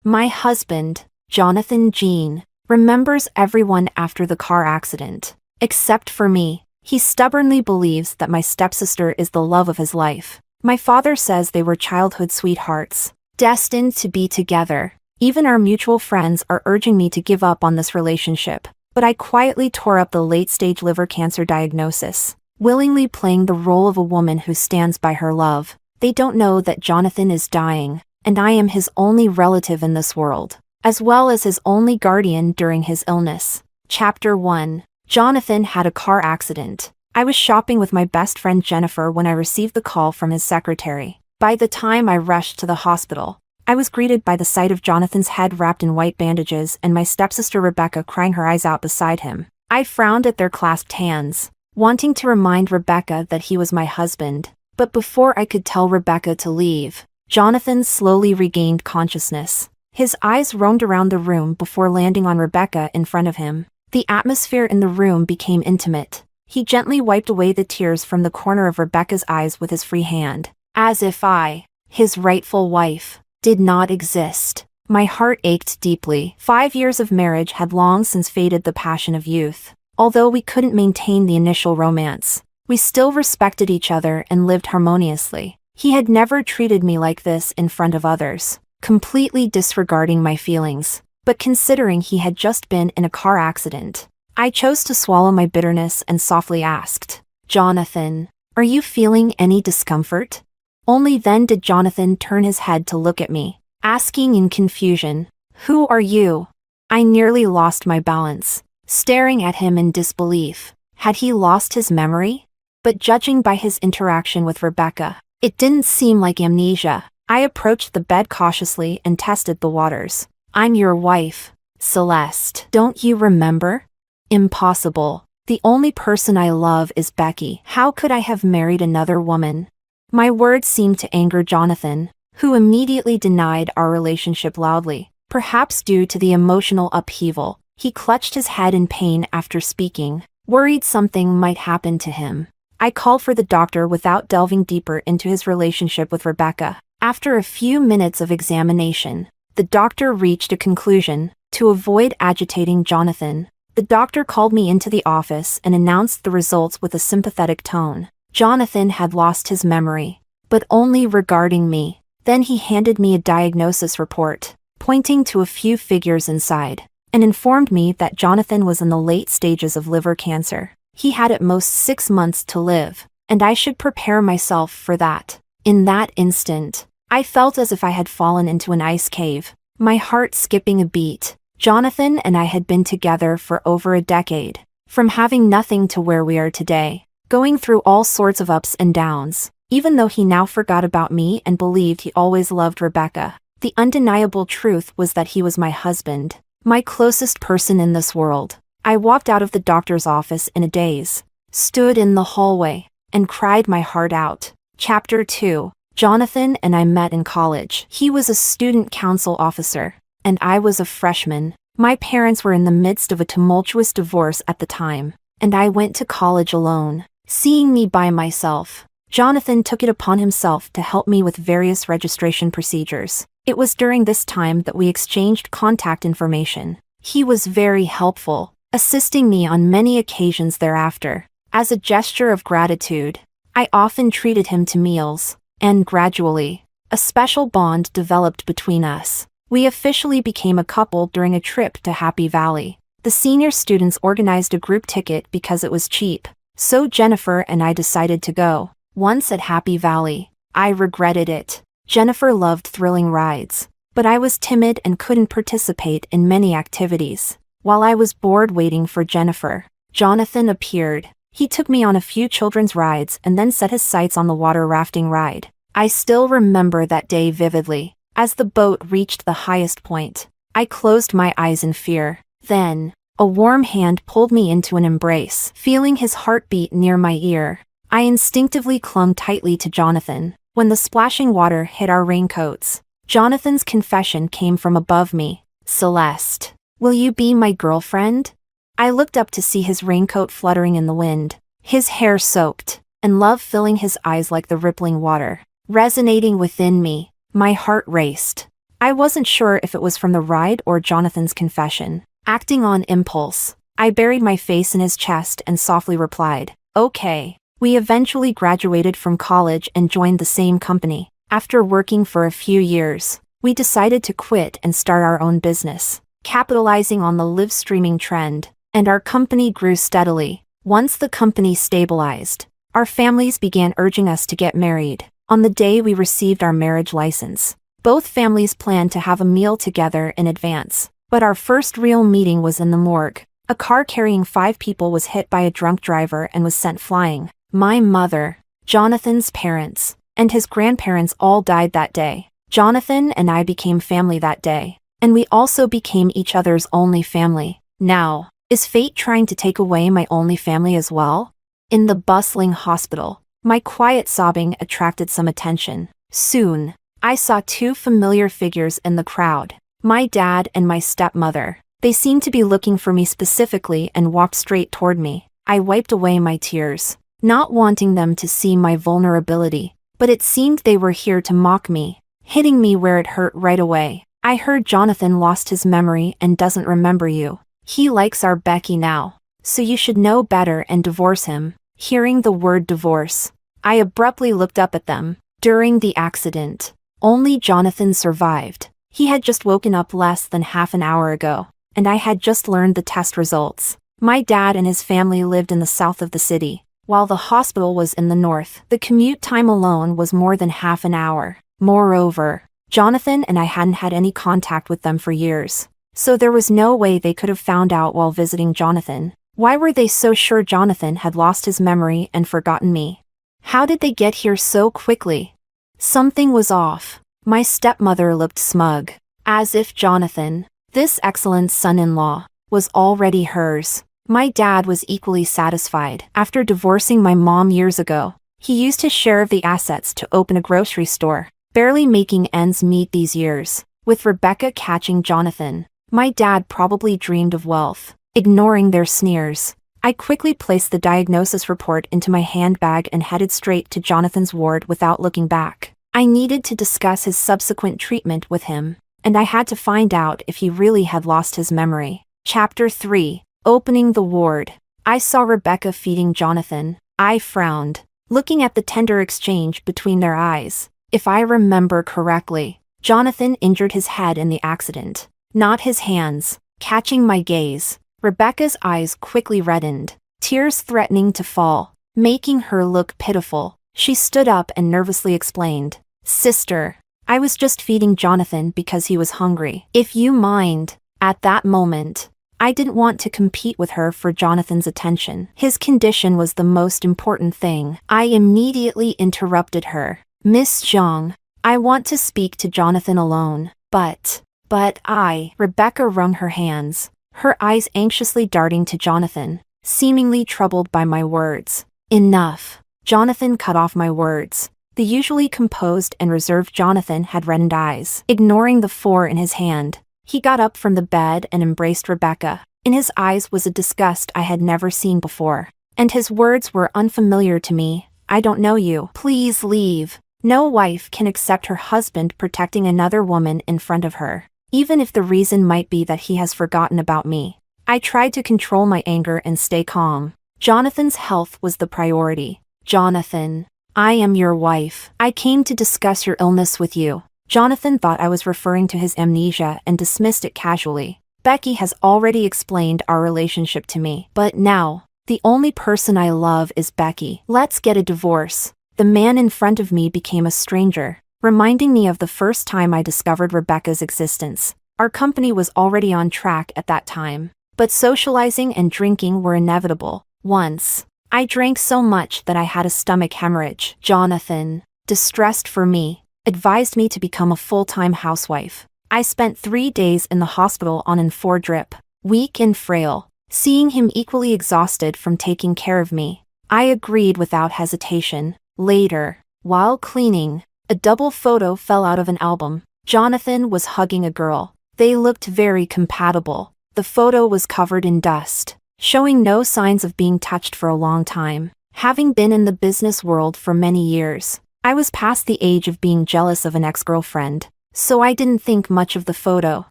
My husband, Jonathan Jean, remembers everyone after the car accident. Except for me. He stubbornly believes that my stepsister is the love of his life. My father says they were childhood sweethearts, destined to be together. Even our mutual friends are urging me to give up on this relationship. But I quietly tore up the late-stage liver cancer diagnosis, willingly playing the role of a woman who stands by her love. They don't know that Jonathan is dying, and I am his only relative in this world, as well as his only guardian during his illness. Chapter 1. Jonathan had a car accident. I was shopping with my best friend Jennifer when I received the call from his secretary. By the time I rushed to the hospital, I was greeted by the sight of Jonathan's head wrapped in white bandages and my stepsister Rebecca crying her eyes out beside him. I frowned at their clasped hands, wanting to remind Rebecca that he was my husband. But before I could tell Rebecca to leave, Jonathan slowly regained consciousness. His eyes roamed around the room before landing on Rebecca in front of him. The atmosphere in the room became intimate. He gently wiped away the tears from the corner of Rebecca's eyes with his free hand, as if I, his rightful wife, did not exist. My heart ached deeply. 5 years of marriage had long since faded the passion of youth. Although we couldn't maintain the initial romance, we still respected each other and lived harmoniously. He had never treated me like this in front of others, completely disregarding my feelings. But considering he had just been in a car accident, I chose to swallow my bitterness and softly asked, "Jonathan, are you feeling any discomfort?" Only then did Jonathan turn his head to look at me, asking in confusion, "Who are you?" I nearly lost my balance, staring at him in disbelief. Had he lost his memory? But judging by his interaction with Rebecca, it didn't seem like amnesia. I approached the bed cautiously and tested the waters. "I'm your wife, Celeste. Don't you remember?" Impossible. The only person I love is Becky. How could I have married another woman? My words seemed to anger Jonathan, who immediately denied our relationship loudly. Perhaps due to the emotional upheaval, he clutched his head in pain after speaking, worried something might happen to him. I called for the doctor without delving deeper into his relationship with Rebecca. After a few minutes of examination, the doctor reached a conclusion. To avoid agitating Jonathan, the doctor called me into the office and announced the results with a sympathetic tone. Jonathan had lost his memory, but only regarding me. Then he handed me a diagnosis report, pointing to a few figures inside, and informed me that Jonathan was in the late stages of liver cancer. He had at most 6 months to live, and I should prepare myself for that. In that instant, I felt as if I had fallen into an ice cave, my heart skipping a beat. Jonathan and I had been together for over a decade, from having nothing to where we are today, going through all sorts of ups and downs. Even though he now forgot about me and believed he always loved Rebecca, the undeniable truth was that he was my husband, my closest person in this world. I walked out of the doctor's office in a daze, stood in the hallway, and cried my heart out. Chapter 2. Jonathan and I met in college. He was a student council officer, and I was a freshman. My parents were in the midst of a tumultuous divorce at the time, and I went to college alone. Seeing me by myself, Jonathan took it upon himself to help me with various registration procedures. It was during this time that we exchanged contact information. He was very helpful, assisting me on many occasions thereafter. As a gesture of gratitude, I often treated him to meals, and gradually, a special bond developed between us. We officially became a couple during a trip to Happy Valley. The senior students organized a group ticket because it was cheap, so Jennifer and I decided to go. Once at Happy Valley, I regretted it. Jennifer loved thrilling rides, but I was timid and couldn't participate in many activities. While I was bored waiting for Jennifer, Jonathan appeared. He took me on a few children's rides and then set his sights on the water rafting ride. I still remember that day vividly. As the boat reached the highest point, I closed my eyes in fear. Then, a warm hand pulled me into an embrace. Feeling his heartbeat near my ear, I instinctively clung tightly to Jonathan. When the splashing water hit our raincoats, Jonathan's confession came from above me. "Celeste, will you be my girlfriend?" I looked up to see his raincoat fluttering in the wind, his hair soaked, and love filling his eyes like the rippling water. Resonating within me, my heart raced. I wasn't sure if it was from the ride or Jonathan's confession. Acting on impulse, I buried my face in his chest and softly replied, "Okay." We eventually graduated from college and joined the same company. After working for a few years, we decided to quit and start our own business, capitalizing on the live streaming trend, and our company grew steadily. Once the company stabilized, our families began urging us to get married. On the day we received our marriage license, both families planned to have a meal together in advance, but our first real meeting was in the morgue. A car carrying 5 people was hit by a drunk driver and was sent flying. My mother, Jonathan's parents, and his grandparents all died that day. Jonathan and I became family that day, and we also became each other's only family. Now, is fate trying to take away my only family as well? In the bustling hospital, my quiet sobbing attracted some attention. Soon, I saw 2 familiar figures in the crowd, my dad and my stepmother. They seemed to be looking for me specifically and walked straight toward me. I wiped away my tears, not wanting them to see my vulnerability, but it seemed they were here to mock me, hitting me where it hurt right away. I heard Jonathan lost his memory and doesn't remember you. He likes our Becky now, so you should know better and divorce him. Hearing the word divorce, I abruptly looked up at them. During the accident, only Jonathan survived. He had just woken up less than half an hour ago, and I had just learned the test results. My dad and his family lived in the south of the city, while the hospital was in the north. The commute time alone was more than half an hour. Moreover, Jonathan and I hadn't had any contact with them for years, so there was no way they could have found out while visiting Jonathan. Why were they so sure Jonathan had lost his memory and forgotten me? How did they get here so quickly? Something was off. My stepmother looked smug, as if Jonathan, this excellent son-in-law, was already hers. My dad was equally satisfied. After divorcing my mom years ago, he used his share of the assets to open a grocery store, barely making ends meet these years. With Rebecca catching Jonathan, my dad probably dreamed of wealth. Ignoring their sneers, I quickly placed the diagnosis report into my handbag and headed straight to Jonathan's ward without looking back. I needed to discuss his subsequent treatment with him, and I had to find out if he really had lost his memory. Chapter 3. Opening the ward. I saw Rebecca feeding Jonathan. I frowned, looking at the tender exchange between their eyes. If I remember correctly, Jonathan injured his head in the accident, not his hands. Catching my gaze, Rebecca's eyes quickly reddened, tears threatening to fall, making her look pitiful. She stood up and nervously explained, "Sister, I was just feeding Jonathan because he was hungry. If you mind." At that moment, I didn't want to compete with her for Jonathan's attention. His condition was the most important thing. I immediately interrupted her. "Miss Zhang, I want to speak to Jonathan alone." But Rebecca wrung her hands, her eyes anxiously darting to Jonathan, seemingly troubled by my words. "Enough." Jonathan cut off my words. The usually composed and reserved Jonathan had reddened eyes. Ignoring the 4 in his hand, he got up from the bed and embraced Rebecca. In his eyes was a disgust I had never seen before, and his words were unfamiliar to me. "I don't know you. Please leave." No wife can accept her husband protecting another woman in front of her, even if the reason might be that he has forgotten about me. I tried to control my anger and stay calm. Jonathan's health was the priority. "Jonathan, I am your wife. I came to discuss your illness with you." Jonathan thought I was referring to his amnesia and dismissed it casually. "Becky has already explained our relationship to me, but now, the only person I love is Becky. Let's get a divorce." The man in front of me became a stranger, reminding me of the first time I discovered Rebecca's existence. Our company was already on track at that time, but socializing and drinking were inevitable. Once, I drank so much that I had a stomach hemorrhage. Jonathan, distressed for me, advised me to become a full-time housewife. I spent 3 days in the hospital on an 4 drip, weak and frail, seeing him equally exhausted from taking care of me. I agreed without hesitation. Later, while cleaning, a double photo fell out of an album. Jonathan was hugging a girl. They looked very compatible. The photo was covered in dust, showing no signs of being touched for a long time. Having been in the business world for many years, I was past the age of being jealous of an ex-girlfriend, so I didn't think much of the photo,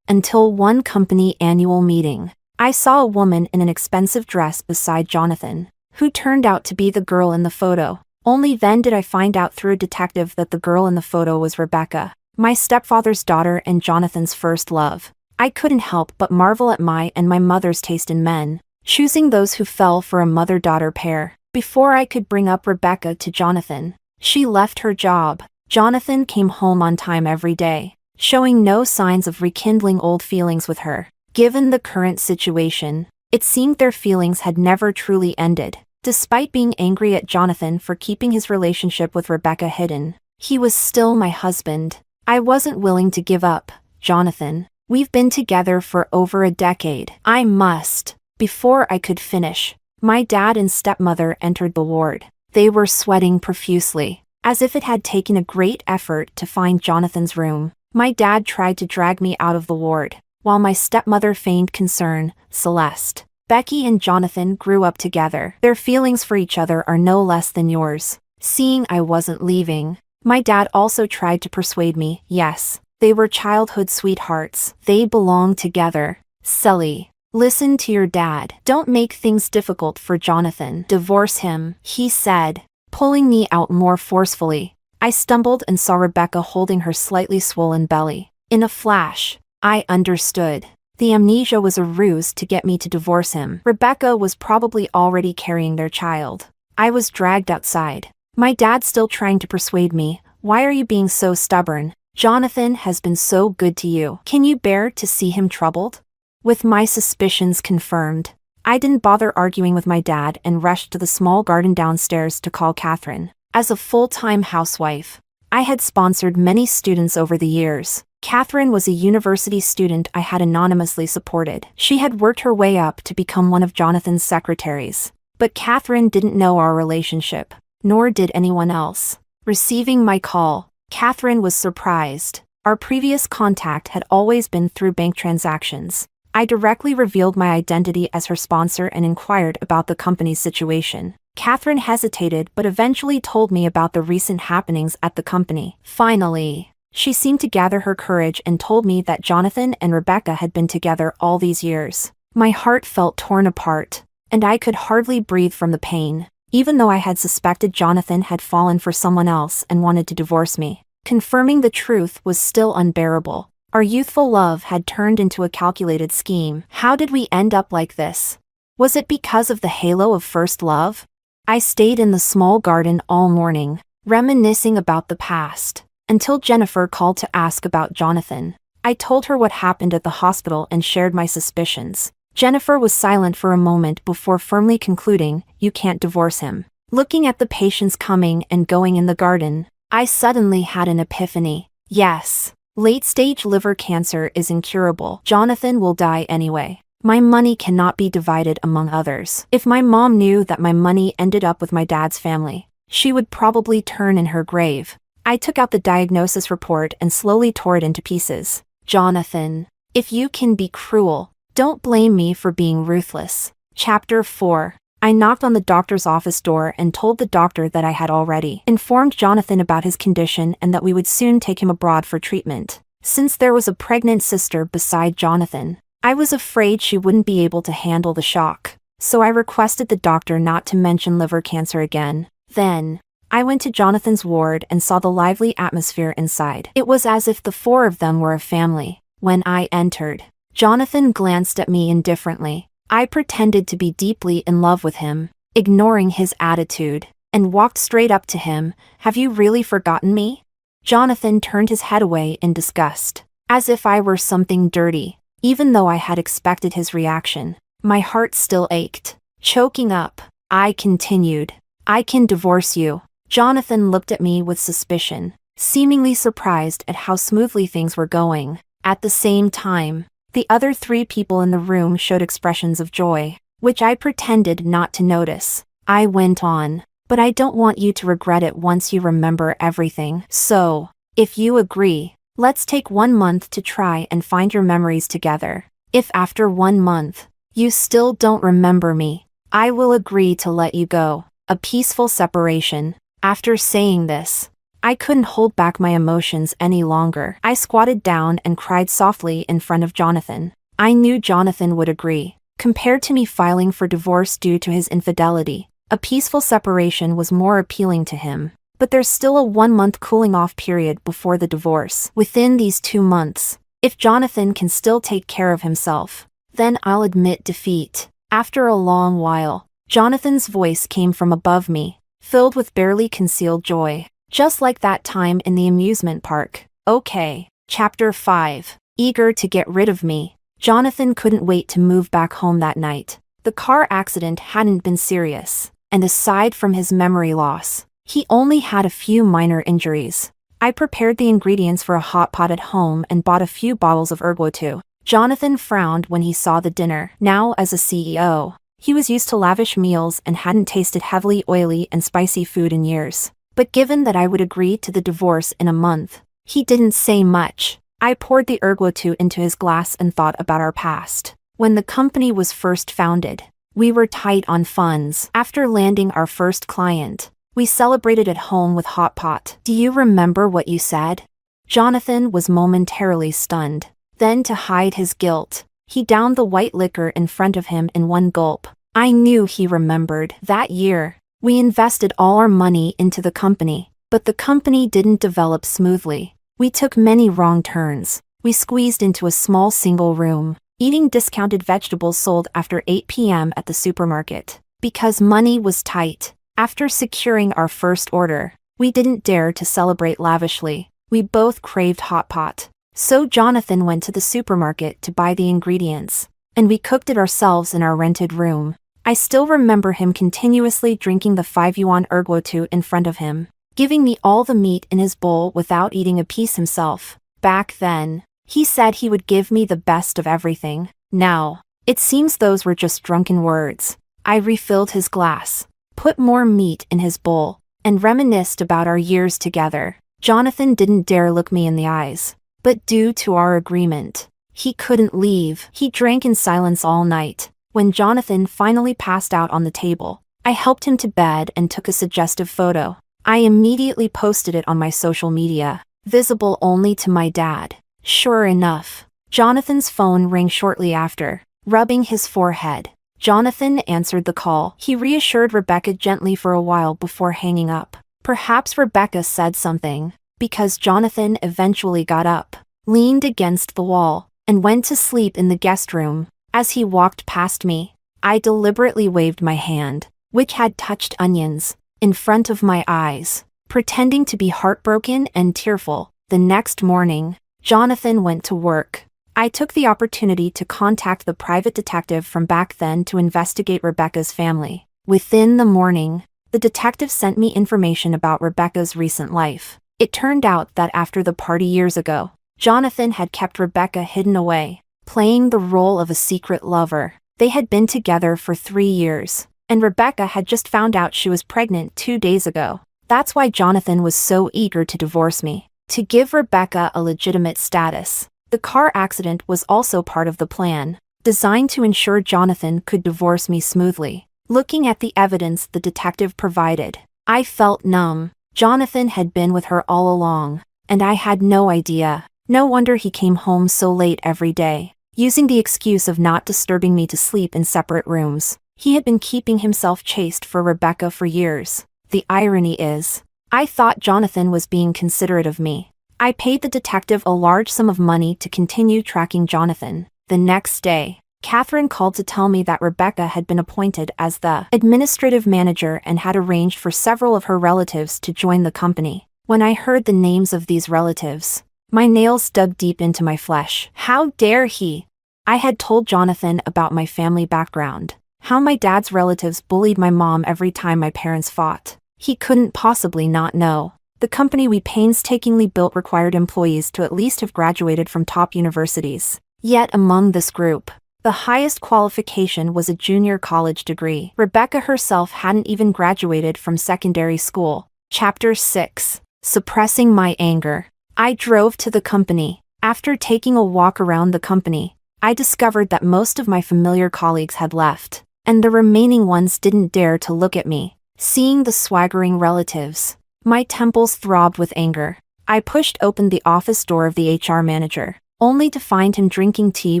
until one company annual meeting. I saw a woman in an expensive dress beside Jonathan, who turned out to be the girl in the photo. Only then did I find out through a detective that the girl in the photo was Rebecca, my stepfather's daughter and Jonathan's first love. I couldn't help but marvel at my and my mother's taste in men, choosing those who fell for a mother-daughter pair. Before I could bring up Rebecca to Jonathan, she left her job. Jonathan came home on time every day, showing no signs of rekindling old feelings with her. Given the current situation, it seemed their feelings had never truly ended. Despite being angry at Jonathan for keeping his relationship with Rebecca hidden, he was still my husband. I wasn't willing to give up, Jonathan. We've been together for over a decade. I must. Before I could finish, my dad and stepmother entered the ward. They were sweating profusely, as if it had taken a great effort to find Jonathan's room. My dad tried to drag me out of the ward, while my stepmother feigned concern. Celeste, Becky and Jonathan grew up together. Their feelings for each other are no less than yours. Seeing I wasn't leaving, my dad also tried to persuade me. Yes, they were childhood sweethearts. They belong together. Sully, listen to your dad. Don't make things difficult for Jonathan. Divorce him, he said, pulling me out more forcefully. I stumbled and saw Rebecca holding her slightly swollen belly. In a flash, I understood. The amnesia was a ruse to get me to divorce him. Rebecca was probably already carrying their child. I was dragged outside, my dad still trying to persuade me. Why are you being so stubborn? Jonathan has been so good to you. Can you bear to see him troubled? With my suspicions confirmed, I didn't bother arguing with my dad and rushed to the small garden downstairs to call Catherine. As a full-time housewife, I had sponsored many students over the years. Catherine was a university student I had anonymously supported. She had worked her way up to become one of Jonathan's secretaries. But Catherine didn't know our relationship, nor did anyone else. Receiving my call, Catherine was surprised. Our previous contact had always been through bank transactions. I directly revealed my identity as her sponsor and inquired about the company's situation. Catherine hesitated but eventually told me about the recent happenings at the company. Finally, she seemed to gather her courage and told me that Jonathan and Rebecca had been together all these years. My heart felt torn apart, and I could hardly breathe from the pain. Even though I had suspected Jonathan had fallen for someone else and wanted to divorce me, confirming the truth was still unbearable. Our youthful love had turned into a calculated scheme. How did we end up like this? Was it because of the halo of first love? I stayed in the small garden all morning, reminiscing about the past, until Jennifer called to ask about Jonathan. I told her what happened at the hospital and shared my suspicions. Jennifer was silent for a moment before firmly concluding, "You can't divorce him." Looking at the patients coming and going in the garden, I suddenly had an epiphany. Yes, late-stage liver cancer is incurable. Jonathan will die anyway. My money cannot be divided among others. If my mom knew that my money ended up with my dad's family, she would probably turn in her grave. I took out the diagnosis report and slowly tore it into pieces. Jonathan, if you can be cruel, don't blame me for being ruthless. Chapter 4. I knocked on the doctor's office door and told the doctor that I had already informed Jonathan about his condition and that we would soon take him abroad for treatment. Since there was a pregnant sister beside Jonathan, I was afraid she wouldn't be able to handle the shock, so I requested the doctor not to mention liver cancer again. Then, I went to Jonathan's ward and saw the lively atmosphere inside. It was as if the four of them were a family. When I entered, Jonathan glanced at me indifferently. I pretended to be deeply in love with him, ignoring his attitude, and walked straight up to him. "Have you really forgotten me?" Jonathan turned his head away in disgust, as if I were something dirty. Even though I had expected his reaction, my heart still ached. Choking up, I continued, "I can divorce you." Jonathan looked at me with suspicion, seemingly surprised at how smoothly things were going. At the same time, the other three people in the room showed expressions of joy, which I pretended not to notice. I went on, "But I don't want you to regret it once you remember everything. So, if you agree, let's take 1 month to try and find your memories together. If after 1 month, you still don't remember me, I will agree to let you go. A peaceful separation." After saying this, I couldn't hold back my emotions any longer. I squatted down and cried softly in front of Jonathan. I knew Jonathan would agree. Compared to me filing for divorce due to his infidelity, a peaceful separation was more appealing to him. But there's still a 1-month cooling-off period before the divorce. Within these 2 months, if Jonathan can still take care of himself, then I'll admit defeat. After a long while, Jonathan's voice came from above me, filled with barely concealed joy. Just like that time in the amusement park. Okay. Chapter 5. Eager to get rid of me, Jonathan couldn't wait to move back home that night. The car accident hadn't been serious, and aside from his memory loss, he only had a few minor injuries. I prepared the ingredients for a hot pot at home and bought a few bottles of HeartVerse. Jonathan frowned when he saw the dinner. Now, as a CEO, he was used to lavish meals and hadn't tasted heavily oily and spicy food in years. But given that I would agree to the divorce in a month, he didn't say much. I poured the HeartVerse into his glass and thought about our past. When the company was first founded, we were tight on funds. After landing our first client, we celebrated at home with hot pot. Do you remember what you said? Jonathan was momentarily stunned. Then, to hide his guilt, he downed the white liquor in front of him in one gulp. I knew he remembered. That year, we invested all our money into the company, but the company didn't develop smoothly. We took many wrong turns. We squeezed into a small single room, eating discounted vegetables sold after 8 p.m. at the supermarket. Because money was tight. After securing our first order, we didn't dare to celebrate lavishly. We both craved hot pot. So Jonathan went to the supermarket to buy the ingredients, and we cooked it ourselves in our rented room. I still remember him continuously drinking the 5-yuan HeartVerse in front of him, giving me all the meat in his bowl without eating a piece himself. Back then, he said he would give me the best of everything. Now, it seems those were just drunken words. I refilled his glass, put more meat in his bowl, and reminisced about our years together. Jonathan didn't dare look me in the eyes, but due to our agreement, he couldn't leave. He drank in silence all night. When Jonathan finally passed out on the table, I helped him to bed and took a suggestive photo. I immediately posted it on my social media, visible only to my dad. Sure enough, Jonathan's phone rang shortly after. Rubbing his forehead, Jonathan answered the call. He reassured Rebecca gently for a while before hanging up. Perhaps Rebecca said something, because Jonathan eventually got up, leaned against the wall, and went to sleep in the guest room. As he walked past me, I deliberately waved my hand, which had touched onions, in front of my eyes, pretending to be heartbroken and tearful. The next morning, Jonathan went to work. I took the opportunity to contact the private detective from back then to investigate Rebecca's family. Within the morning, the detective sent me information about Rebecca's recent life. It turned out that after the party years ago, Jonathan had kept Rebecca hidden away, playing the role of a secret lover. They had been together for 3 years, and Rebecca had just found out she was pregnant 2 days ago. That's why Jonathan was so eager to divorce me, to give Rebecca a legitimate status. The car accident was also part of the plan, designed to ensure Jonathan could divorce me smoothly. Looking at the evidence the detective provided, I felt numb. Jonathan had been with her all along, and I had no idea. No wonder he came home so late every day, using the excuse of not disturbing me to sleep in separate rooms. He had been keeping himself chaste for Rebecca for years. The irony is, I thought Jonathan was being considerate of me. I paid the detective a large sum of money to continue tracking Jonathan. The next day, Catherine called to tell me that Rebecca had been appointed as the administrative manager and had arranged for several of her relatives to join the company. When I heard the names of these relatives, my nails dug deep into my flesh. How dare he? I had told Jonathan about my family background, how my dad's relatives bullied my mom every time my parents fought. He couldn't possibly not know. The company we painstakingly built required employees to at least have graduated from top universities. Yet among this group, the highest qualification was a junior college degree. Rebecca herself hadn't even graduated from secondary school. Chapter 6. Suppressing my anger. I drove to the company. After taking a walk around the company, I discovered that most of my familiar colleagues had left, and the remaining ones didn't dare to look at me. Seeing the swaggering relatives, My temples throbbed with anger. I pushed open the office door of the HR manager, only to find him drinking tea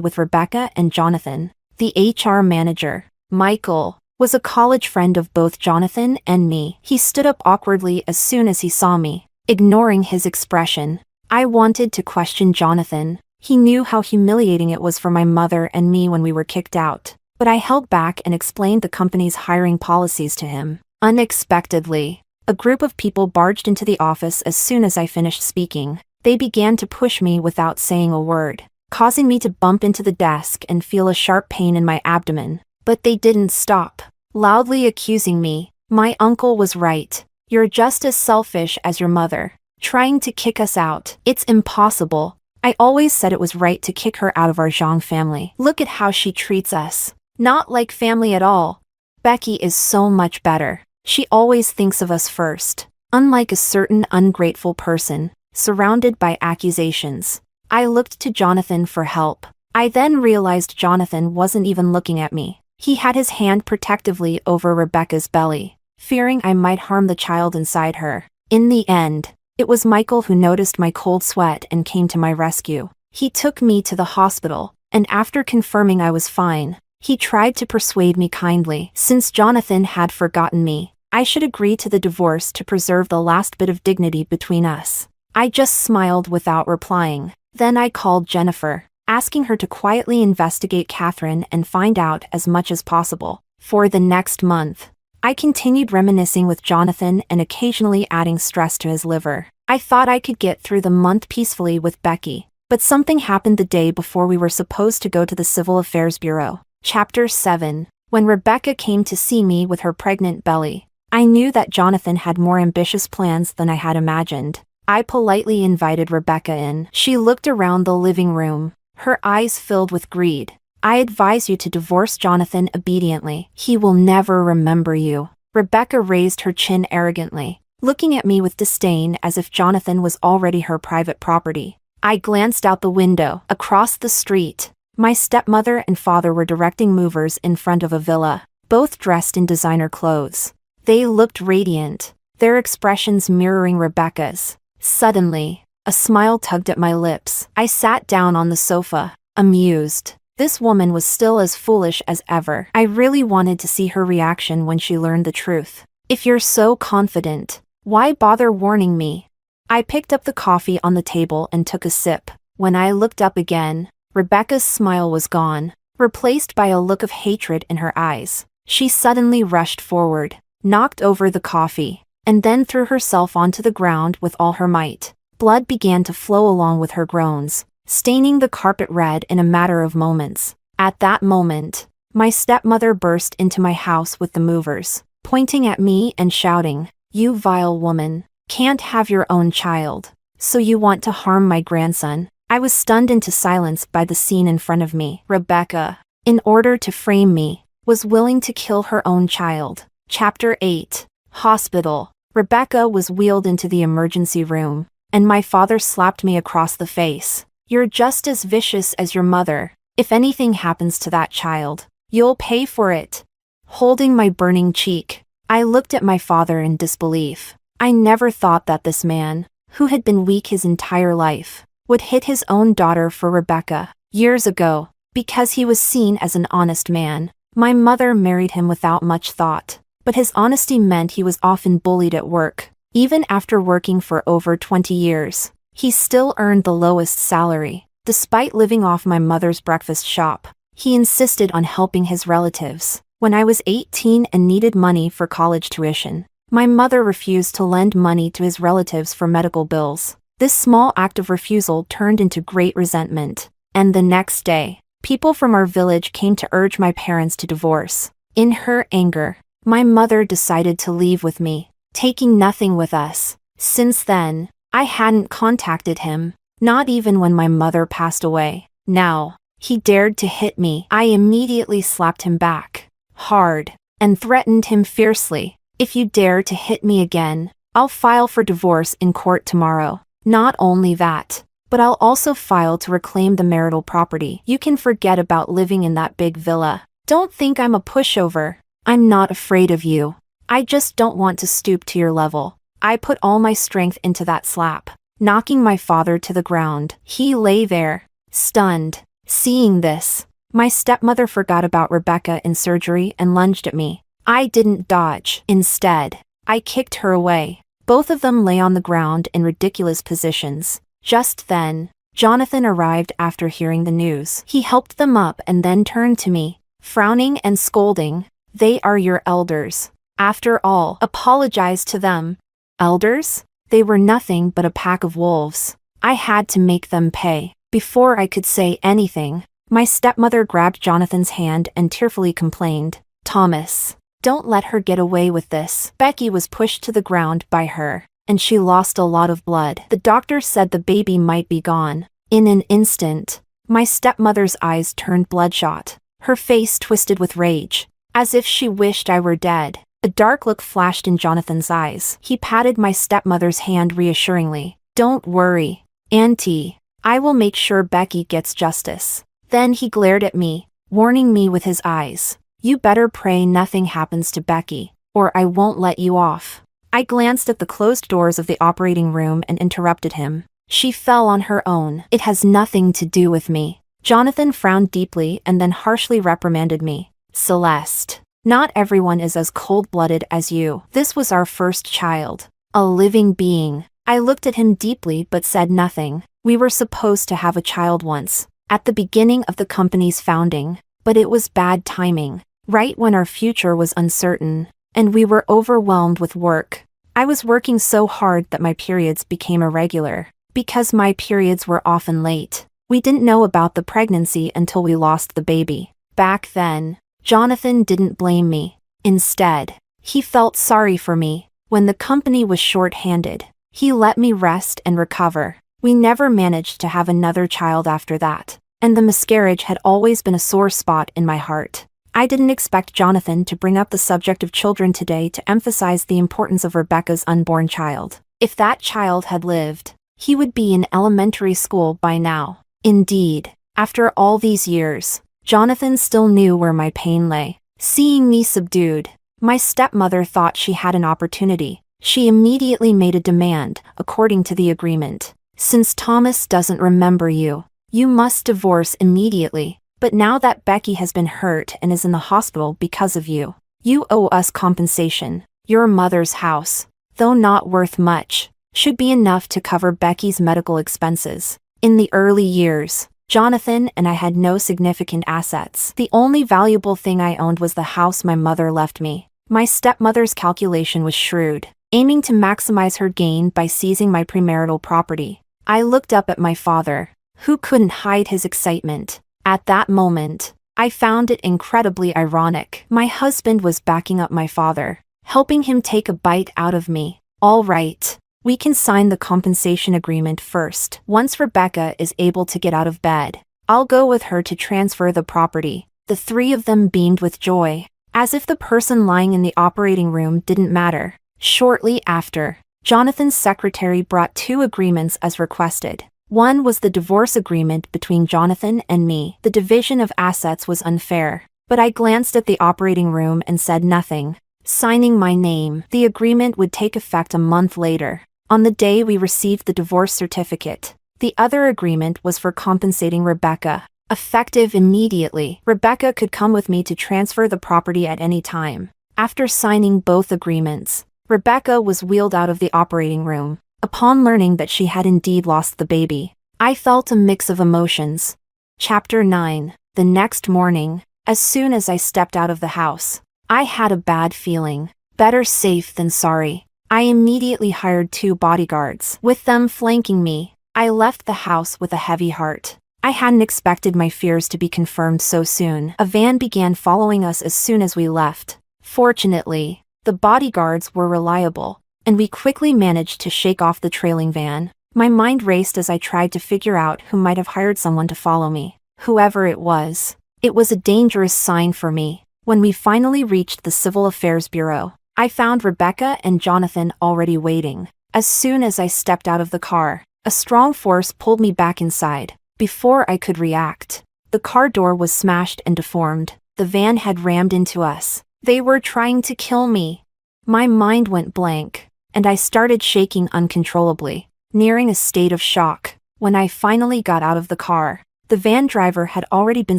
with Rebecca and Jonathan. The HR manager, Michael, was a college friend of both Jonathan and me. He stood up awkwardly as soon as he saw me, ignoring his expression. I wanted to question Jonathan. He knew how humiliating it was for my mother and me when we were kicked out, but I held back and explained the company's hiring policies to him. Unexpectedly, a group of people barged into the office as soon as I finished speaking. They began to push me without saying a word, causing me to bump into the desk and feel a sharp pain in my abdomen. But they didn't stop, loudly accusing me. My uncle was right. You're just as selfish as your mother, trying to kick us out. It's impossible. I always said it was right to kick her out of our Zhang family. Look at how she treats us. Not like family at all. Becky is so much better. She always thinks of us first. Unlike a certain ungrateful person, surrounded by accusations. I looked to Jonathan for help. I then realized Jonathan wasn't even looking at me. He had his hand protectively over Rebecca's belly, fearing I might harm the child inside her. In the end, it was Michael who noticed my cold sweat and came to my rescue. He took me to the hospital, and after confirming I was fine, he tried to persuade me kindly. Since Jonathan had forgotten me, I should agree to the divorce to preserve the last bit of dignity between us. I just smiled without replying. Then I called Jennifer, asking her to quietly investigate Catherine and find out as much as possible. For the next month, I continued reminiscing with Jonathan and occasionally adding stress to his liver. I thought I could get through the month peacefully with Becky, but something happened the day before we were supposed to go to the Civil Affairs Bureau. Chapter 7. When Rebecca came to see me with her pregnant belly, I knew that Jonathan had more ambitious plans than I had imagined. I politely invited Rebecca in. She looked around the living room, her eyes filled with greed. I advise you to divorce Jonathan obediently. He will never remember you. Rebecca raised her chin arrogantly, looking at me with disdain as if Jonathan was already her private property. I glanced out the window. Across the street, my stepmother and father were directing movers in front of a villa, both dressed in designer clothes. They looked radiant, their expressions mirroring Rebecca's. Suddenly, a smile tugged at my lips. I sat down on the sofa, amused. This woman was still as foolish as ever. I really wanted to see her reaction when she learned the truth. If you're so confident, why bother warning me? I picked up the coffee on the table and took a sip. When I looked up again, Rebecca's smile was gone, replaced by a look of hatred in her eyes. She suddenly rushed forward, knocked over the coffee, and then threw herself onto the ground with all her might. Blood began to flow along with her groans, staining the carpet red in a matter of moments. At that moment, my stepmother burst into my house with the movers, pointing at me and shouting, "You vile woman, can't have your own child, so you want to harm my grandson." I was stunned into silence by the scene in front of me. Rebecca, in order to frame me, was willing to kill her own child. Chapter 8. Hospital. Rebecca was wheeled into the emergency room, and my father slapped me across the face. "You're just as vicious as your mother. If anything happens to that child, you'll pay for it." Holding my burning cheek, I looked at my father in disbelief. I never thought that this man, who had been weak his entire life, would hit his own daughter for Rebecca. Years ago, because he was seen as an honest man, my mother married him without much thought. But his honesty meant he was often bullied at work. Even after working for over 20 years, he still earned the lowest salary. Despite living off my mother's breakfast shop, he insisted on helping his relatives. When I was 18 and needed money for college tuition, my mother refused to lend money to his relatives for medical bills. This small act of refusal turned into great resentment, and the next day, people from our village came to urge my parents to divorce. In her anger, my mother decided to leave with me, taking nothing with us. Since then, I hadn't contacted him, not even when my mother passed away. Now, he dared to hit me. I immediately slapped him back, hard, and threatened him fiercely. "If you dare to hit me again, I'll file for divorce in court tomorrow. Not only that, but I'll also file to reclaim the marital property. You can forget about living in that big villa. Don't think I'm a pushover. I'm not afraid of you. I just don't want to stoop to your level." I put all my strength into that slap, knocking my father to the ground. He lay there, stunned. Seeing this, my stepmother forgot about Rebecca in surgery and lunged at me. I didn't dodge. Instead, I kicked her away. Both of them lay on the ground in ridiculous positions. Just then, Jonathan arrived after hearing the news. He helped them up and then turned to me, frowning and scolding. They are your elders. After all, apologize to them. Elders? They were nothing but a pack of wolves. I had to make them pay. Before I could say anything, my stepmother grabbed Jonathan's hand and tearfully complained, "Thomas, don't let her get away with this." Becky was pushed to the ground by her, and she lost a lot of blood. The doctor said the baby might be gone. In an instant, my stepmother's eyes turned bloodshot. Her face twisted with rage, as if she wished I were dead. A dark look flashed in Jonathan's eyes. He patted my stepmother's hand reassuringly. "Don't worry, Auntie. I will make sure Becky gets justice." Then he glared at me, warning me with his eyes. "You better pray nothing happens to Becky, or I won't let you off." I glanced at the closed doors of the operating room and interrupted him. "She fell on her own. It has nothing to do with me." Jonathan frowned deeply and then harshly reprimanded me. "Celeste, not everyone is as cold-blooded as you. This was our first child, a living being." I looked at him deeply but said nothing. We were supposed to have a child once, at the beginning of the company's founding, but it was bad timing, right when our future was uncertain, and we were overwhelmed with work. I was working so hard that my periods became irregular. Because my periods were often late, we didn't know about the pregnancy until we lost the baby. Back then, Jonathan didn't blame me. Instead, he felt sorry for me. When the company was short-handed, he let me rest and recover. We never managed to have another child after that, and the miscarriage had always been a sore spot in my heart. I didn't expect Jonathan to bring up the subject of children today to emphasize the importance of Rebecca's unborn child. If that child had lived, he would be in elementary school by now. Indeed, after all these years, Jonathan still knew where my pain lay. Seeing me subdued, my stepmother thought she had an opportunity. She immediately made a demand, according to the agreement. "Since Thomas doesn't remember you, you must divorce immediately. But now that Becky has been hurt and is in the hospital because of you, you owe us compensation. Your mother's house, though not worth much, should be enough to cover Becky's medical expenses." In the early years, Jonathan and I had no significant assets. The only valuable thing I owned was the house my mother left me. My stepmother's calculation was shrewd, aiming to maximize her gain by seizing my premarital property. I looked up at my father, who couldn't hide his excitement. At that moment, I found it incredibly ironic. My husband was backing up my father, helping him take a bite out of me. "All right, we can sign the compensation agreement first. Once Rebecca is able to get out of bed, I'll go with her to transfer the property." The three of them beamed with joy, as if the person lying in the operating room didn't matter. Shortly after, Jonathan's secretary brought 2 agreements as requested. One was the divorce agreement between Jonathan and me. The division of assets was unfair, but I glanced at the operating room and said nothing. Signing my name, the agreement would take effect a month later, on the day we received the divorce certificate. The other agreement was for compensating Rebecca. Effective immediately, Rebecca could come with me to transfer the property at any time. After signing both agreements, Rebecca was wheeled out of the operating room. Upon learning that she had indeed lost the baby, I felt a mix of emotions. Chapter 9. The next morning, as soon as I stepped out of the house, I had a bad feeling. Better safe than sorry. I immediately hired 2 bodyguards. With them flanking me, I left the house with a heavy heart. I hadn't expected my fears to be confirmed so soon. A van began following us as soon as we left. Fortunately, the bodyguards were reliable, and we quickly managed to shake off the trailing van. My mind raced as I tried to figure out who might have hired someone to follow me. Whoever it was a dangerous sign for me. When we finally reached the Civil Affairs Bureau, I found Rebecca and Jonathan already waiting. As soon as I stepped out of the car, a strong force pulled me back inside. Before I could react, the car door was smashed and deformed. The van had rammed into us. They were trying to kill me. My mind went blank. and I started shaking uncontrollably, nearing a state of shock. When I finally got out of the car, the van driver had already been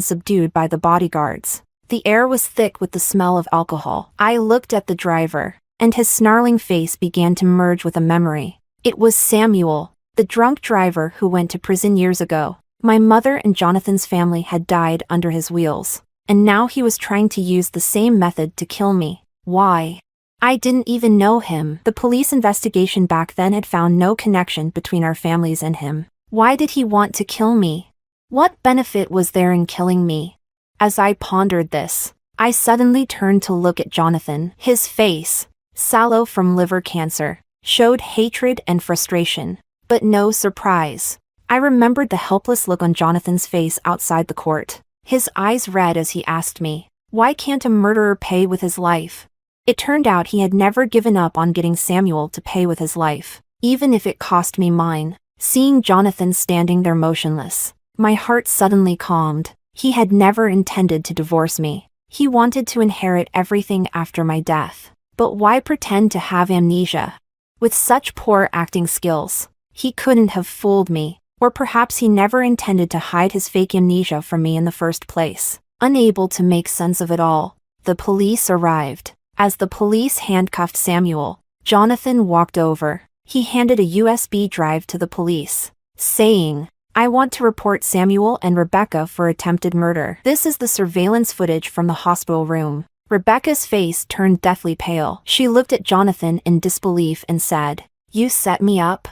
subdued by the bodyguards. The air was thick with the smell of alcohol. I looked at the driver, and his snarling face began to merge with a memory. It was Samuel, the drunk driver who went to prison years ago. My mother and Jonathan's family had died under his wheels, and now he was trying to use the same method to kill me. Why? I didn't even know him. The police investigation back then had found no connection between our families and him. Why did he want to kill me? What benefit was there in killing me? As I pondered this, I suddenly turned to look at Jonathan. His face, sallow from liver cancer, showed hatred and frustration, but no surprise. I remembered the helpless look on Jonathan's face outside the court. His eyes red as he asked me, "Why can't a murderer pay with his life?" It turned out he had never given up on getting Samuel to pay with his life, even if it cost me mine. Seeing Jonathan standing there motionless, my heart suddenly calmed. He had never intended to divorce me. He wanted to inherit everything after my death. But why pretend to have amnesia? With such poor acting skills, he couldn't have fooled me. Or perhaps he never intended to hide his fake amnesia from me in the first place. Unable to make sense of it all, the police arrived. As the police handcuffed Samuel, Jonathan walked over. He handed a USB drive to the police, saying, "I want to report Samuel and Rebecca for attempted murder." This is the surveillance footage from the hospital room. Rebecca's face turned deathly pale. She looked at Jonathan in disbelief and said, "You set me up?"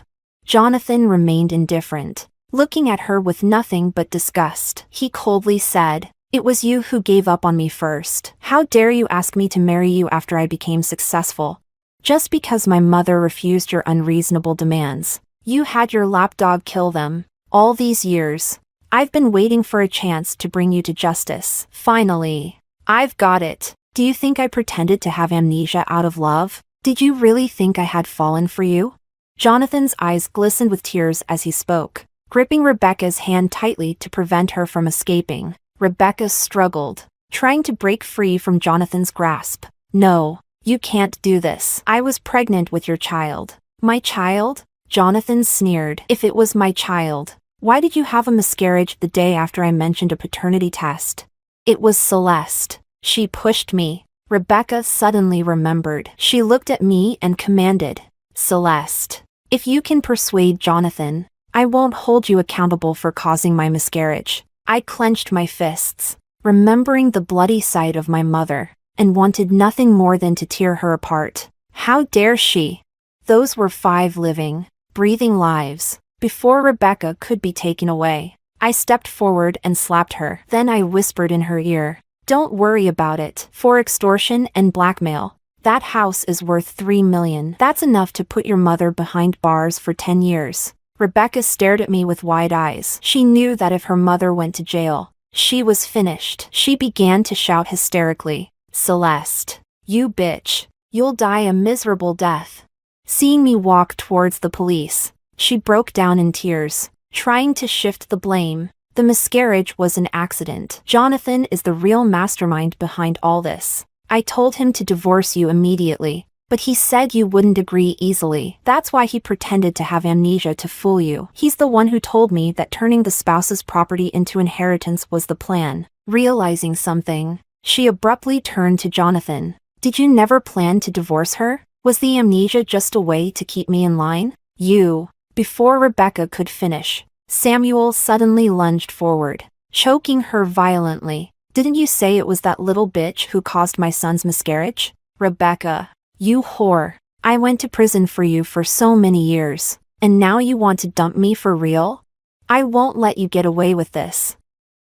Jonathan remained indifferent, looking at her with nothing but disgust. He coldly said, "It was you who gave up on me first. How dare you ask me to marry you after I became successful? Just because my mother refused your unreasonable demands, you had your lapdog kill them. All these years, I've been waiting for a chance to bring you to justice. Finally, I've got it. Do you think I pretended to have amnesia out of love? Did you really think I had fallen for you?" Jonathan's eyes glistened with tears as he spoke, gripping Rebecca's hand tightly to prevent her from escaping. Rebecca struggled, trying to break free from Jonathan's grasp. "No, you can't do this. I was pregnant with your child." "My child?" Jonathan sneered. "If it was my child, why did you have a miscarriage the day after I mentioned a paternity test?" "It was Celeste. She pushed me." Rebecca suddenly remembered. She looked at me and commanded, "Celeste, if you can persuade Jonathan, I won't hold you accountable for causing my miscarriage." I clenched my fists, remembering the bloody sight of my mother, and wanted nothing more than to tear her apart. How dare she? Those were 5 living, breathing lives, before Rebecca could be taken away. I stepped forward and slapped her. Then I whispered in her ear, "Don't worry about it. For extortion and blackmail, that house is worth $3 million. That's enough to put your mother behind bars for 10 years. Rebecca stared at me with wide eyes. She knew that if her mother went to jail, she was finished. She began to shout hysterically, "Celeste, you bitch. You'll die a miserable death." Seeing me walk towards the police, she broke down in tears, trying to shift the blame. The miscarriage was an accident. Jonathan is the real mastermind behind all this. I told him to divorce you immediately, but he said you wouldn't agree easily. That's why he pretended to have amnesia to fool you. He's the one who told me that turning the spouse's property into inheritance was the plan. Realizing something, she abruptly turned to Jonathan. "Did you never plan to divorce her? Was the amnesia just a way to keep me in line?" "You." Before Rebecca could finish, Samuel suddenly lunged forward, choking her violently. "Didn't you say it was that little bitch who caused my son's miscarriage?" "Rebecca, you whore. I went to prison for you for so many years, and now you want to dump me for real? I won't let you get away with this."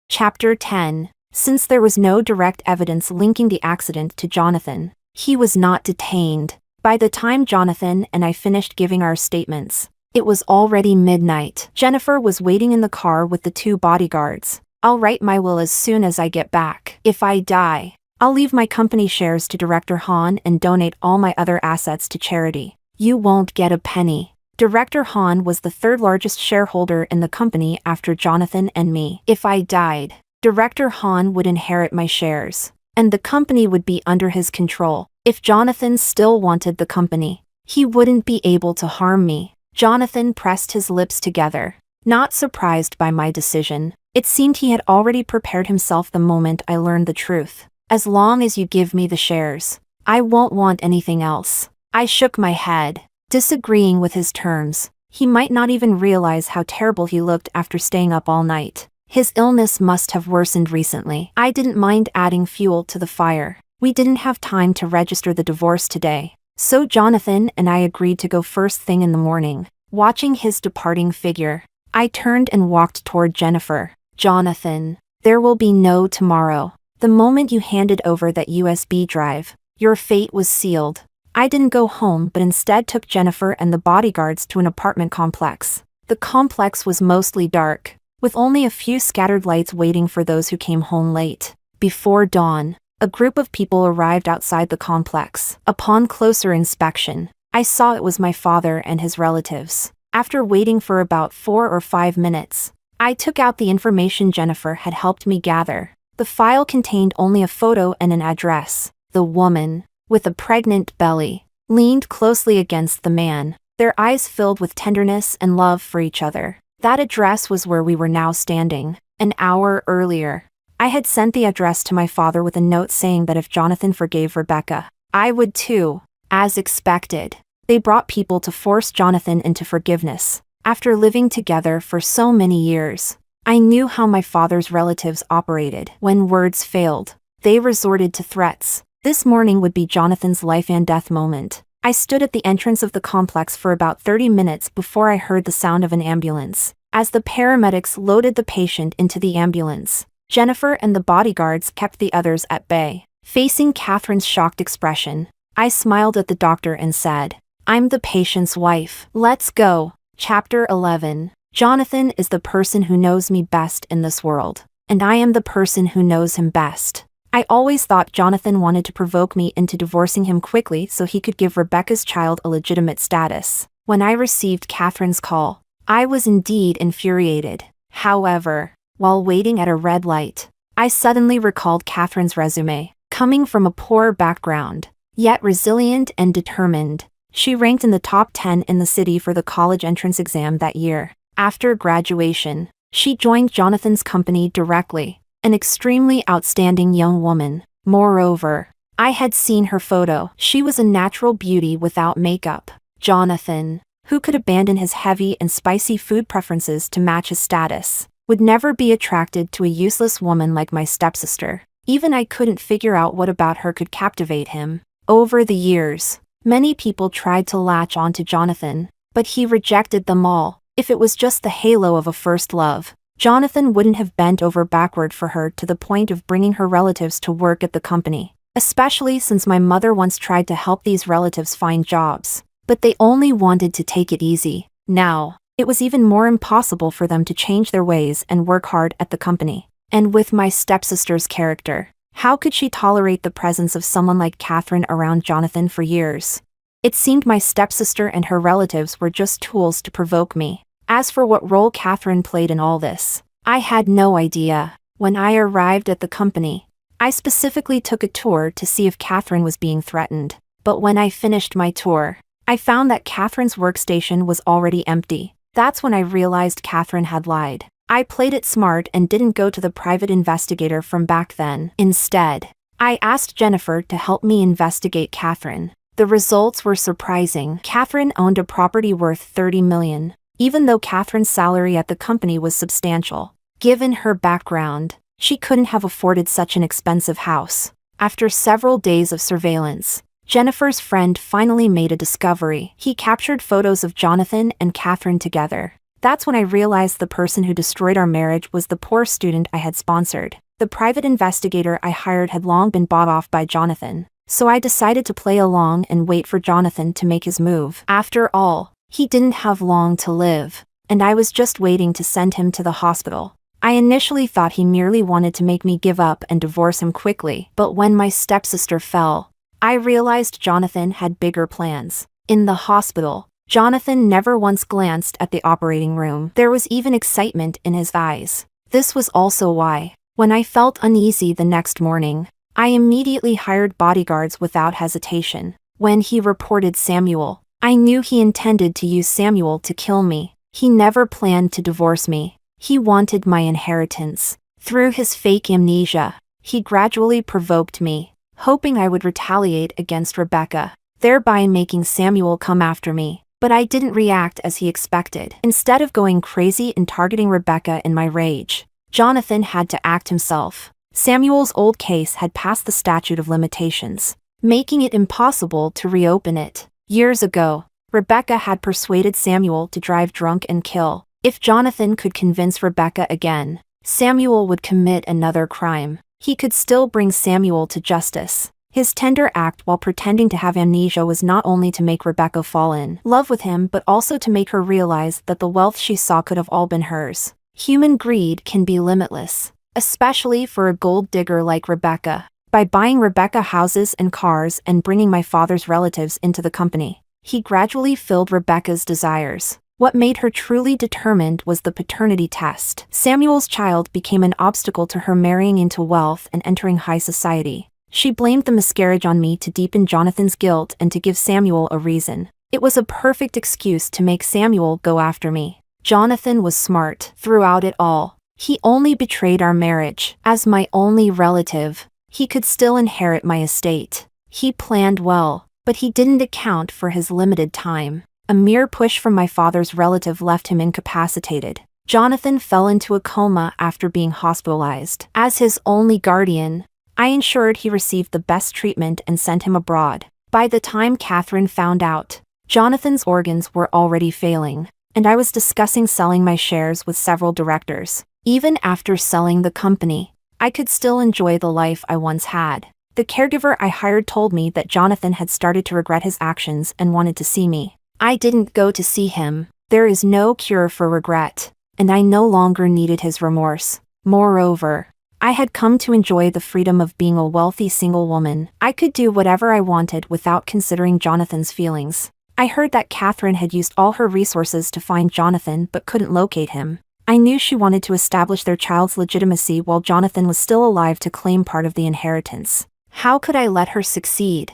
Chapter 10. Since there was no direct evidence linking the accident to Jonathan, he was not detained. By the time Jonathan and I finished giving our statements, it was already midnight. Jennifer was waiting in the car with the 2 bodyguards. "I'll write my will as soon as I get back. If I die, I'll leave my company shares to Director Hahn and donate all my other assets to charity. You won't get a penny." Director Hahn was the 3rd largest shareholder in the company after Jonathan and me. If I died, Director Hahn would inherit my shares, and the company would be under his control. If Jonathan still wanted the company, He wouldn't be able to harm me. Jonathan pressed his lips together, not surprised by my decision. It seemed he had already prepared himself the moment I learned the truth. As long as you give me the shares, I won't want anything else. I shook my head, disagreeing with his terms. He might not even realize how terrible he looked after staying up all night. His illness must have worsened recently. I didn't mind adding fuel to the fire. We didn't have time to register the divorce today, so Jonathan and I agreed to go first thing in the morning. Watching his departing figure, I turned and walked toward Jennifer. Jonathan, there will be no tomorrow. The moment you handed over that USB drive, your fate was sealed. I didn't go home but instead took Jennifer and the bodyguards to an apartment complex. The complex was mostly dark, with only a few scattered lights waiting for those who came home late. Before dawn, a group of people arrived outside the complex. Upon closer inspection, I saw it was my father and his relatives. After waiting for about 4 or 5 minutes, I took out the information Jennifer had helped me gather. The file contained only a photo and an address. The woman, with a pregnant belly, leaned closely against the man, their eyes filled with tenderness and love for each other. That address was where we were now standing. An hour earlier, I had sent the address to my father with a note saying that if Jonathan forgave Rebecca, I would too. As expected, they brought people to force Jonathan into forgiveness. After living together for so many years, I knew how my father's relatives operated. When words failed, they resorted to threats. This morning would be Jonathan's life and death moment. I stood at the entrance of the complex for about 30 minutes before I heard the sound of an ambulance. As the paramedics loaded the patient into the ambulance, Jennifer and the bodyguards kept the others at bay. Facing Catherine's shocked expression, I smiled at the doctor and said, "I'm the patient's wife. Let's go." Chapter 11. Jonathan is the person who knows me best in this world, and I am the person who knows him best. I always thought Jonathan wanted to provoke me into divorcing him quickly so he could give Rebecca's child a legitimate status. When I received Catherine's call, I was indeed infuriated. However, while waiting at a red light, I suddenly recalled Catherine's resume. Coming from a poor background, yet resilient and determined, she ranked in the top 10 in the city for the college entrance exam that year. After graduation, she joined Jonathan's company directly. An extremely outstanding young woman. Moreover, I had seen her photo. She was a natural beauty without makeup. Jonathan, who could abandon his heavy and spicy food preferences to match his status, would never be attracted to a useless woman like my stepsister. Even I couldn't figure out what about her could captivate him. Over the years, many people tried to latch onto Jonathan, but he rejected them all. If it was just the halo of a first love, Jonathan wouldn't have bent over backward for her to the point of bringing her relatives to work at the company, especially since my mother once tried to help these relatives find jobs, but they only wanted to take it easy. Now, it was even more impossible for them to change their ways and work hard at the company. And with my stepsister's character, how could she tolerate the presence of someone like Catherine around Jonathan for years? It seemed my stepsister and her relatives were just tools to provoke me. As for what role Catherine played in all this, I had no idea. When I arrived at the company, I specifically took a tour to see if Catherine was being threatened. But when I finished my tour, I found that Catherine's workstation was already empty. That's when I realized Catherine had lied. I played it smart and didn't go to the private investigator from back then. Instead, I asked Jennifer to help me investigate Catherine. The results were surprising. Catherine owned a property worth $30 million. Even though Catherine's salary at the company was substantial. Given her background, she couldn't have afforded such an expensive house. After several days of surveillance, Jennifer's friend finally made a discovery. He captured photos of Jonathan and Catherine together. That's when I realized the person who destroyed our marriage was the poor student I had sponsored. The private investigator I hired had long been bought off by Jonathan, so I decided to play along and wait for Jonathan to make his move. After all, he didn't have long to live, and I was just waiting to send him to the hospital. I initially thought he merely wanted to make me give up and divorce him quickly, but when my stepsister fell, I realized Jonathan had bigger plans. In the hospital, Jonathan never once glanced at the operating room. There was even excitement in his eyes. This was also why, when I felt uneasy the next morning, I immediately hired bodyguards without hesitation. When he reported Samuel, I knew he intended to use Samuel to kill me. He never planned to divorce me. He wanted my inheritance. Through his fake amnesia, he gradually provoked me, hoping I would retaliate against Rebecca, thereby making Samuel come after me. But I didn't react as he expected. Instead of going crazy and targeting Rebecca in my rage, Jonathan had to act himself. Samuel's old case had passed the statute of limitations, making it impossible to reopen it. Years ago, Rebecca had persuaded Samuel to drive drunk and kill. If Jonathan could convince Rebecca again, Samuel would commit another crime. He could still bring Samuel to justice. His tender act while pretending to have amnesia was not only to make Rebecca fall in love with him but also to make her realize that the wealth she saw could have all been hers. Human greed can be limitless, especially for a gold digger like Rebecca. By buying Rebecca houses and cars and bringing my father's relatives into the company, he gradually filled Rebecca's desires. What made her truly determined was the paternity test. Samuel's child became an obstacle to her marrying into wealth and entering high society. She blamed the miscarriage on me to deepen Jonathan's guilt and to give Samuel a reason. It was a perfect excuse to make Samuel go after me. Jonathan was smart throughout it all. He only betrayed our marriage. As my only relative, he could still inherit my estate. He planned well, but he didn't account for his limited time. A mere push from my father's relative left him incapacitated. Jonathan fell into a coma after being hospitalized. As his only guardian, I ensured he received the best treatment and sent him abroad. By the time Catherine found out, Jonathan's organs were already failing, and I was discussing selling my shares with several directors. Even after selling the company, I could still enjoy the life I once had. The caregiver I hired told me that Jonathan had started to regret his actions and wanted to see me. I didn't go to see him. There is no cure for regret, and I no longer needed his remorse. Moreover, I had come to enjoy the freedom of being a wealthy single woman. I could do whatever I wanted without considering Jonathan's feelings. I heard that Catherine had used all her resources to find Jonathan but couldn't locate him. I knew she wanted to establish their child's legitimacy while Jonathan was still alive to claim part of the inheritance. How could I let her succeed?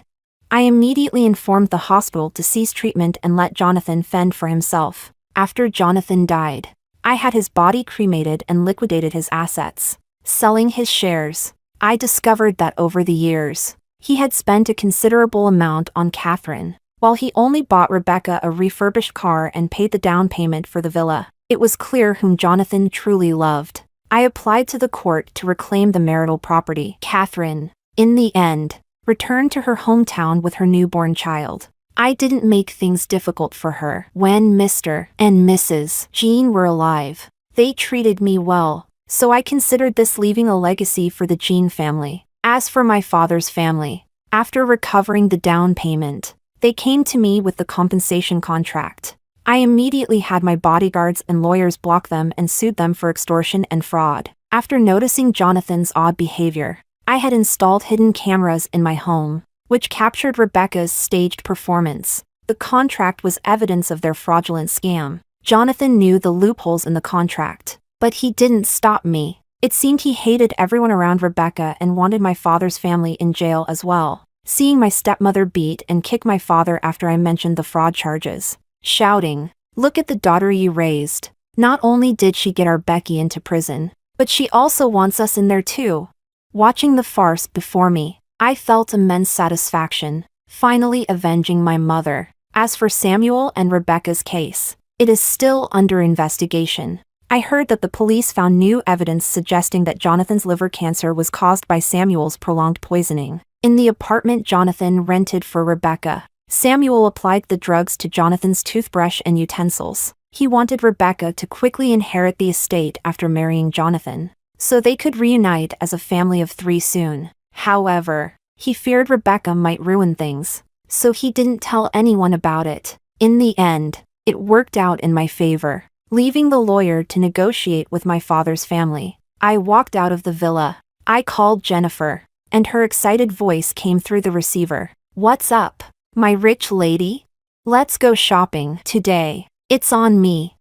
I immediately informed the hospital to cease treatment and let Jonathan fend for himself. After Jonathan died, I had his body cremated and liquidated his assets. Selling his shares, I discovered that over the years, he had spent a considerable amount on Catherine, while he only bought Rebecca a refurbished car and paid the down payment for the villa. It was clear whom Jonathan truly loved. I applied to the court to reclaim the marital property. Catherine, in the end, returned to her hometown with her newborn child. I didn't make things difficult for her. When Mr. and Mrs. Jean were alive, they treated me well, so I considered this leaving a legacy for the Jean family. As for my father's family, after recovering the down payment, they came to me with the compensation contract. I immediately had my bodyguards and lawyers block them and sued them for extortion and fraud. After noticing Jonathan's odd behavior, I had installed hidden cameras in my home, which captured Rebecca's staged performance. The contract was evidence of their fraudulent scam. Jonathan knew the loopholes in the contract, but he didn't stop me. It seemed he hated everyone around Rebecca and wanted my father's family in jail as well. Seeing my stepmother beat and kick my father after I mentioned the fraud charges, shouting, "Look at the daughter you raised. Not only did she get our Becky into prison, but she also wants us in there too." Watching the farce before me, I felt immense satisfaction, finally avenging my mother. As for Samuel and Rebecca's case, it is still under investigation. I heard that the police found new evidence suggesting that Jonathan's liver cancer was caused by Samuel's prolonged poisoning. In the apartment Jonathan rented for Rebecca, Samuel applied the drugs to Jonathan's toothbrush and utensils. He wanted Rebecca to quickly inherit the estate after marrying Jonathan, so they could reunite as a family of 3 soon. However, he feared Rebecca might ruin things, so he didn't tell anyone about it. In the end, it worked out in my favor. Leaving the lawyer to negotiate with my father's family, I walked out of the villa. I called Jennifer, and her excited voice came through the receiver. "What's up, my rich lady? Let's go shopping today. It's on me."